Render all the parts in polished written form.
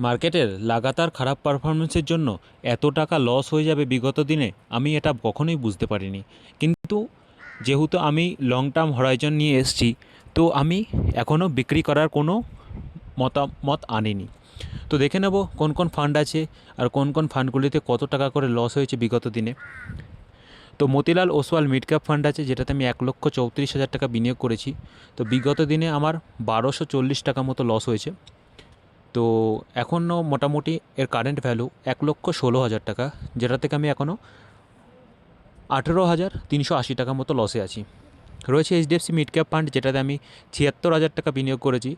মার্কেটের লাগাতার খারাপ পারফরমেন্সের জন্য এত টাকা লস হয়ে যাবে বিগত দিনে আমি এটা কখনোই বুঝতে পারিনি। কিন্তু যেহেতু আমি লং টার্ম হরাইজন নিয়ে এসেছি, তো আমি এখনও বিক্রি করার কোনো মতামত আনিনি। তো দেখে নেব কোন কোন ফান্ড আছে আর কোন কোন ফান্ডগুলিতে কত টাকা করে লস হয়েছে বিগত দিনে। তো Motilal Oswal mid cap fund আছে, যেটাতে আমি 1,34,000 টাকা বিনিয়োগ করেছি। তো বিগত দিনে আমার 1,240 টাকা মতো লস হয়েছে। তো এখনও মোটামুটি এর কারেন্ট ভ্যালু 1,16,000 টাকা, যেটা থেকে আমি এখনও 18,380 টাকা মতো লসে আছি। রয়েছে এইচডিএফসি মিড ক্যাপ ফান্ড, যেটাতে আমি 76,000 টাকা বিনিয়োগ করেছি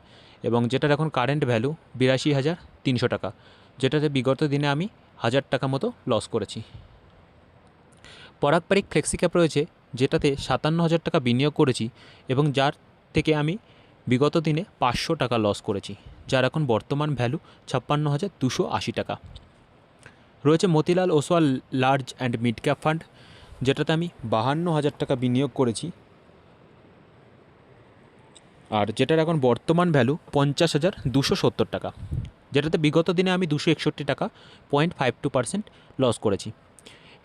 এবং যেটার এখন কারেন্ট ভ্যালু 82,300 টাকা, যেটাতে বিগত দিনে আমি 1,000 টাকা মতো লস করেছি। পরাগ পারিক ফ্লেক্সি ক্যাপ রয়েছে, যেটাতে 57,000 টাকা বিনিয়োগ করেছি এবং যার থেকে আমি বিগত দিনে 500 টাকা লস করেছি, যার এখন বর্তমান ভ্যালু 56,280 টাকা। রয়েছে Motilal Oswal large and mid cap fund, যেটাতে আমি 52,000 টাকা বিনিয়োগ করেছি আর যেটার এখন বর্তমান ভ্যালু 50,270 টাকা, যেটাতে বিগত দিনে আমি 261 টাকা 0.52% লস করেছি।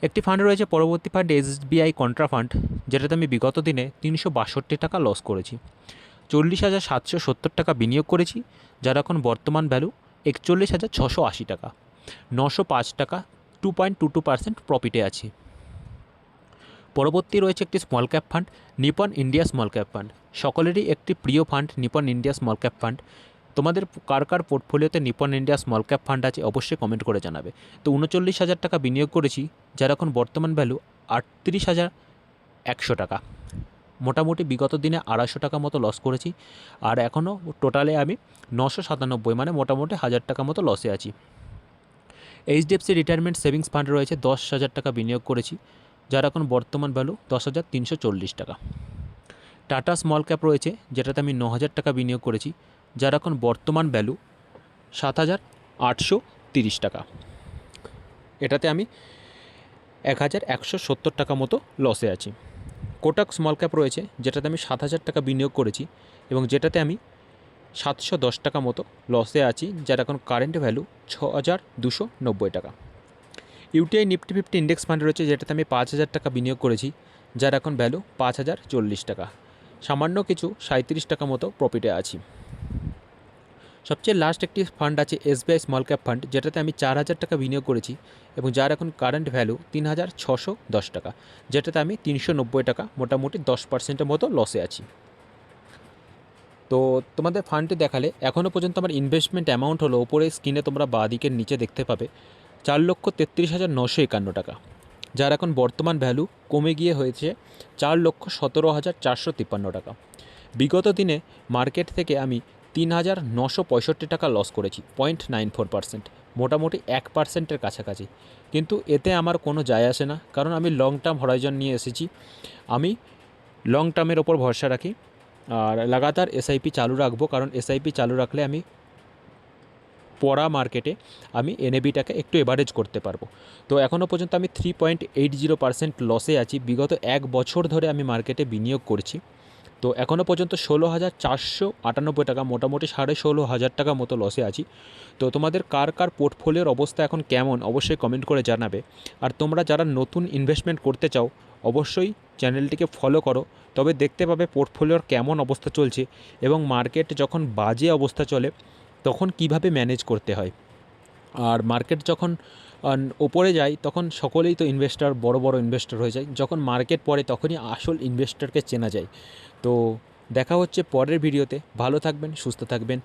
একটি ফান্ড রয়েছে পরবর্তী ফান্ড এসবিআই কন্ট্রা ফান্ড, যেটাতে আমি বিগত দিনে 362 টাকা লস করেছি। 40,770 টাকা বিনিয়োগ করেছি, যার এখন বর্তমান ভ্যালু 41,680 টাকা, 905 টাকা 2.22% প্রফিটে আছি। পরবর্তী রয়েছে একটি small cap fund, Nipon India small cap fund. সকলেরই একটি প্রিয় fund Nipon India small cap fund. তোমাদের কার কার পোর্টফোলিওতে Nipon India small cap fund আছে অবশ্যই কমেন্ট করে জানাবে। তো 39,000 টাকা বিনিয়োগ করেছি, যার এখন বর্তমান ভ্যালু 38,100 টাকা। মোটামুটি বিগত দিনে 250 টাকা মতো লস করেছি আর এখনও টোটালে আমি 997 মানে মোটামুটি 1,000 টাকা মতো লসে আছি। এইচডিএফসি রিটায়ারমেন্ট সেভিংস ফান্ড রয়েছে, 10,000 টাকা বিনিয়োগ করেছি, যার এখন বর্তমান ভ্যালু 10,340 টাকা। টাটা স্মল ক্যাপ রয়েছে, যেটাতে আমি 9,000 টাকা বিনিয়োগ করেছি, যার এখন বর্তমান ভ্যালু 7,830 টাকা। এটাতে আমি 1,170 টাকা মতো লসে আছি। কোটাক স্মল ক্যাপ রয়েছে, যেটাতে আমি 7,000 টাকা বিনিয়োগ করেছি এবং যেটাতে আমি 710 টাকা মতো লসে আছি, যার এখন কারেন্ট ভ্যালু 6,290 টাকা। ইউটিআই নিফটি 50 ইন্ডেক্স ফান্ড রয়েছে, যেটাতে আমি 5,000 টাকা বিনিয়োগ করেছি, যার এখন ভ্যালু 5,040 টাকা। সামান্য কিছু 37 টাকা মতো প্রফিটে আছি। সবচেয়ে লাস্ট একটি ফান্ড আছে এসবিআই স্মল ক্যাপ ফান্ড, যেটাতে আমি 4,000 টাকা বিনিয়োগ করেছি এবং যার এখন কারেন্ট ভ্যালু 3,610 টাকা, যেটাতে আমি 390 টাকা মোটামুটি 10%-এর মতো লসে আছি। তো তোমাদের ফান্ডটি দেখালে এখনও পর্যন্ত আমার ইনভেস্টমেন্ট অ্যামাউন্ট হলো, ওপরে স্ক্রিনে তোমরা বাঁ দিকের নিচে দেখতে পাবে 4,33,951 টাকা, যার এখন বর্তমান ভ্যালু কমে গিয়ে হয়েছে 4,17,453 টাকা। বিগত দিনে মার্কেট থেকে আমি 3,965 টাকা লস করেছি, 0.94%, মোটামুটি 1%-এর কাছাকাছি। কিন্তু এতে আমার কোনো যায় আসে না, কারণ আমি লং টার্ম হরাইজন নিয়ে এসেছি। আমি লং টার্মের ওপর ভরসা রাখি আর লাগাতার এসআইপি চালু রাখবো, কারণ এসআইপি চালু রাখলে আমি পড়া মার্কেটে আমি এনএবিটাকে একটু এভারেজ করতে পারবো। তো এখনও পর্যন্ত আমি 3.80% লসে আছি। বিগত 1 বছর ধরে আমি মার্কেটে বিনিয়োগ করছি। তো এখনও পর্যন্ত 16,498 টাকা, মোটামুটি 16,500 টাকা মতো লসে আছি। তো তোমাদের কার কার পোর্টফোলিওর অবস্থা এখন কেমন অবশ্যই কমেন্ট করে জানাবে। আর তোমরা যারা নতুন ইনভেস্টমেন্ট করতে চাও অবশ্যই চ্যানেলটিকে ফলো করো, তবে দেখতে পাবে পোর্টফোলিওর কেমন অবস্থা চলছে এবং মার্কেট যখন বাজে অবস্থা চলে তখন কিভাবে ম্যানেজ করতে হয়। আর মার্কেট যখন ওপরে যায় তখন সকলেই তো ইনভেস্টর, বড় বড় ইনভেস্টর হয়ে যায়। যখন মার্কেট পড়ে তখনই আসল ইনভেস্টরকে চেনা যায়। তো দেখা হচ্ছে পরের ভিডিওতে। ভালো থাকবেন, সুস্থ থাকবেন।